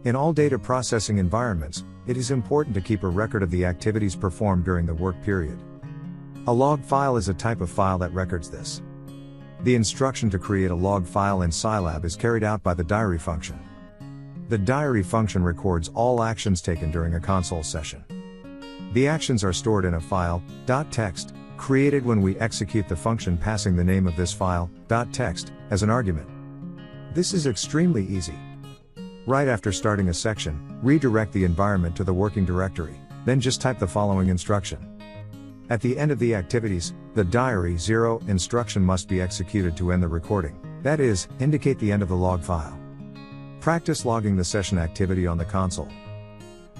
In all data processing environments, it is important to keep a record of the activities performed during the work period. A log file is a type of file that records this. The instruction to create a log file in Scilab is carried out by the diary function. The diary function records all actions taken during a console session. The actions are stored in a file, .text, created when we execute the function passing the name of this file, .text, as an argument. This is extremely easy. Right after starting a section, redirect the environment to the working directory, then just type the following instruction. At the end of the activities, the diary 0 instruction must be executed to end the recording, that is, indicate the end of the log file. Practice logging the session activity on the console.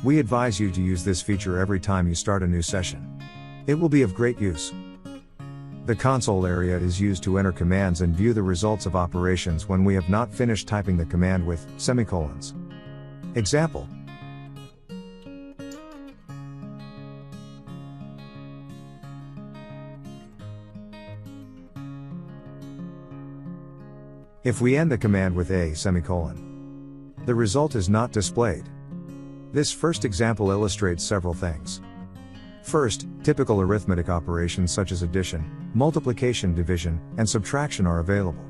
We advise you to use this feature every time you start a new session. It will be of great use. The console area is used to enter commands and view the results of operations when we have not finished typing the command with semicolons. Example. If we end the command with a semicolon, the result is not displayed. This first example illustrates several things. First, typical arithmetic operations such as addition, multiplication, division, and subtraction are available,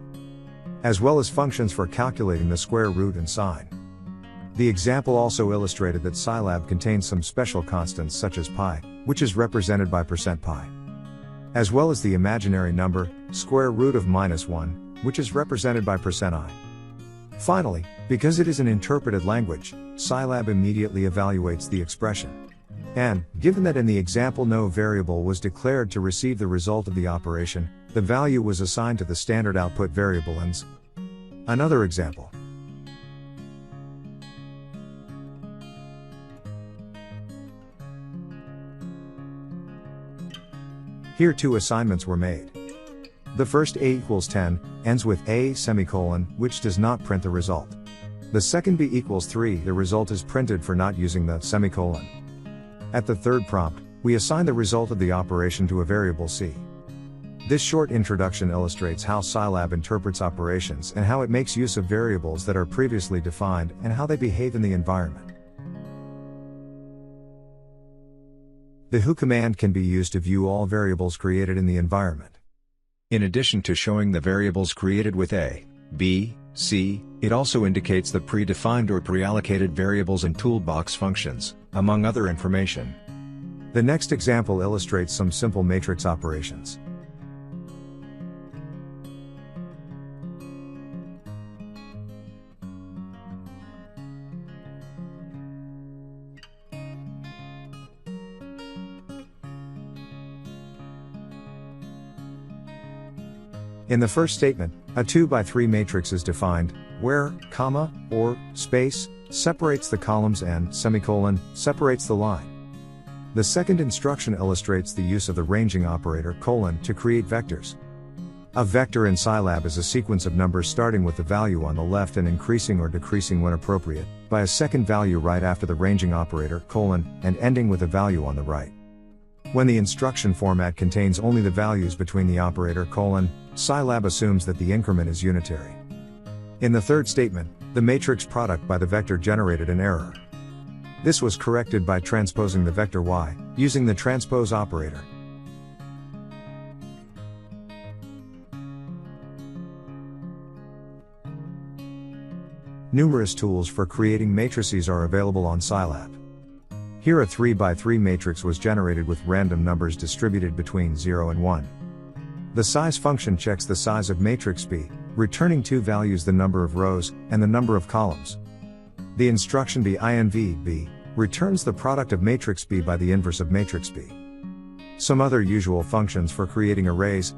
as well as functions for calculating the square root and sine. The example also illustrated that Scilab contains some special constants such as pi, which is represented by %pi, as well as the imaginary number, square root of -1, which is represented by %i. Finally, because it is an interpreted language, Scilab immediately evaluates the expression. And, given that in the example no variable was declared to receive the result of the operation, the value was assigned to the standard output variable ins. Another example. Here two assignments were made. The first a equals 10, ends with a semicolon, which does not print the result. The second b equals 3, the result is printed for not using the semicolon. At the third prompt, we assign the result of the operation to a variable c. This short introduction illustrates how Scilab interprets operations and how it makes use of variables that are previously defined and how they behave in the environment. The who command can be used to view all variables created in the environment. In addition to showing the variables created with a, b, c, it also indicates the predefined or pre-allocated variables and toolbox functions, among other information. The next example illustrates some simple matrix operations. In the first statement, a 2x3 matrix is defined, where, comma, or, space, separates the columns and, semicolon, separates the line. The second instruction illustrates the use of the ranging operator, colon, to create vectors. A vector in Scilab is a sequence of numbers starting with the value on the left and increasing or decreasing when appropriate, by a second value right after the ranging operator, colon, and ending with a value on the right. When the instruction format contains only the values between the operator, colon, Scilab assumes that the increment is unitary. In the third statement, the matrix product by the vector generated an error. This was corrected by transposing the vector y, using the transpose operator. Numerous tools for creating matrices are available on Scilab. Here a 3x3 matrix was generated with random numbers distributed between 0 and 1. The size function checks the size of matrix B, returning two values, the number of rows, and the number of columns. The instruction B returns the product of matrix B by the inverse of matrix B. Some other usual functions for creating arrays,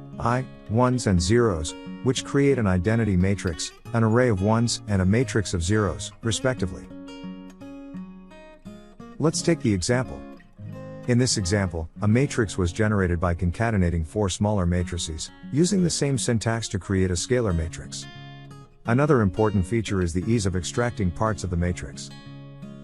ones and zeros, which create an identity matrix, an array of ones, and a matrix of zeros, respectively. Let's take the example. In this example, a matrix was generated by concatenating four smaller matrices, using the same syntax to create a scalar matrix. Another important feature is the ease of extracting parts of the matrix.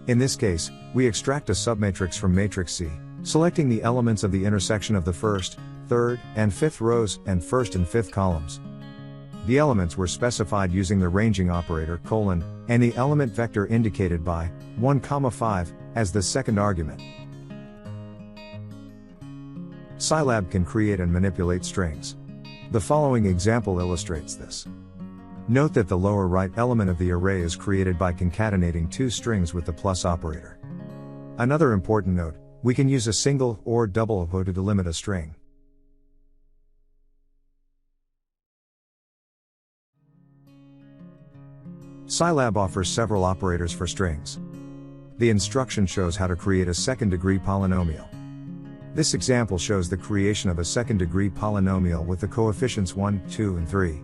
In this case, we extract a submatrix from matrix C, selecting the elements of the intersection of the first, third, and fifth rows, and first and fifth columns. The elements were specified using the ranging operator : and the element vector indicated by 1, 5 as the second argument. Scilab can create and manipulate strings. The following example illustrates this. Note that the lower right element of the array is created by concatenating two strings with the plus operator. Another important note, we can use a single or double oppo to delimit a string. Scilab offers several operators for strings. The instruction shows how to create a second-degree polynomial. This example shows the creation of a second-degree polynomial with the coefficients 1, 2, and 3.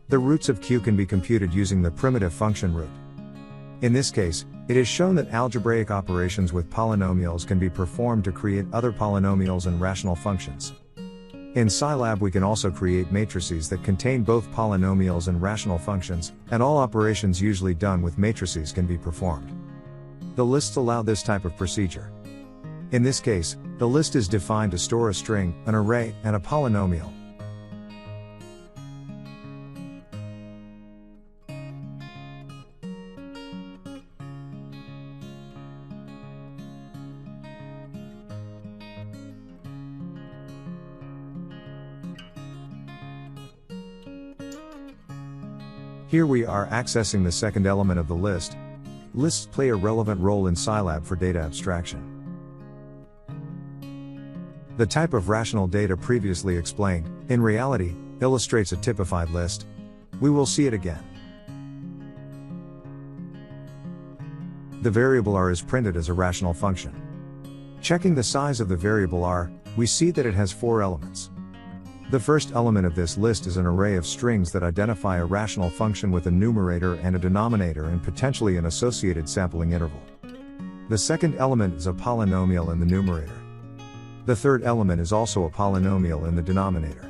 The roots of q can be computed using the primitive function root. In this case, it is shown that algebraic operations with polynomials can be performed to create other polynomials and rational functions. In Scilab we can also create matrices that contain both polynomials and rational functions, and all operations usually done with matrices can be performed. The lists allow this type of procedure. In this case, the list is defined to store a string, an array, and a polynomial. Here we are accessing the second element of the list. Lists play a relevant role in Scilab for data abstraction. The type of rational data previously explained, in reality, illustrates a typified list. We will see it again. The variable r is printed as a rational function. Checking the size of the variable r, we see that it has 4 elements. The first element of this list is an array of strings that identify a rational function with a numerator and a denominator and potentially an associated sampling interval. The second element is a polynomial in the numerator. The third element is also a polynomial in the denominator.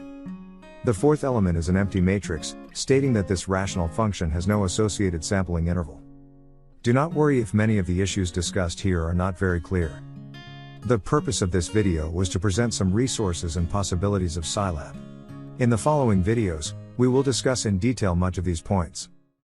The fourth element is an empty matrix, stating that this rational function has no associated sampling interval. Do not worry if many of the issues discussed here are not very clear. The purpose of this video was to present some resources and possibilities of Scilab. In the following videos, we will discuss in detail much of these points.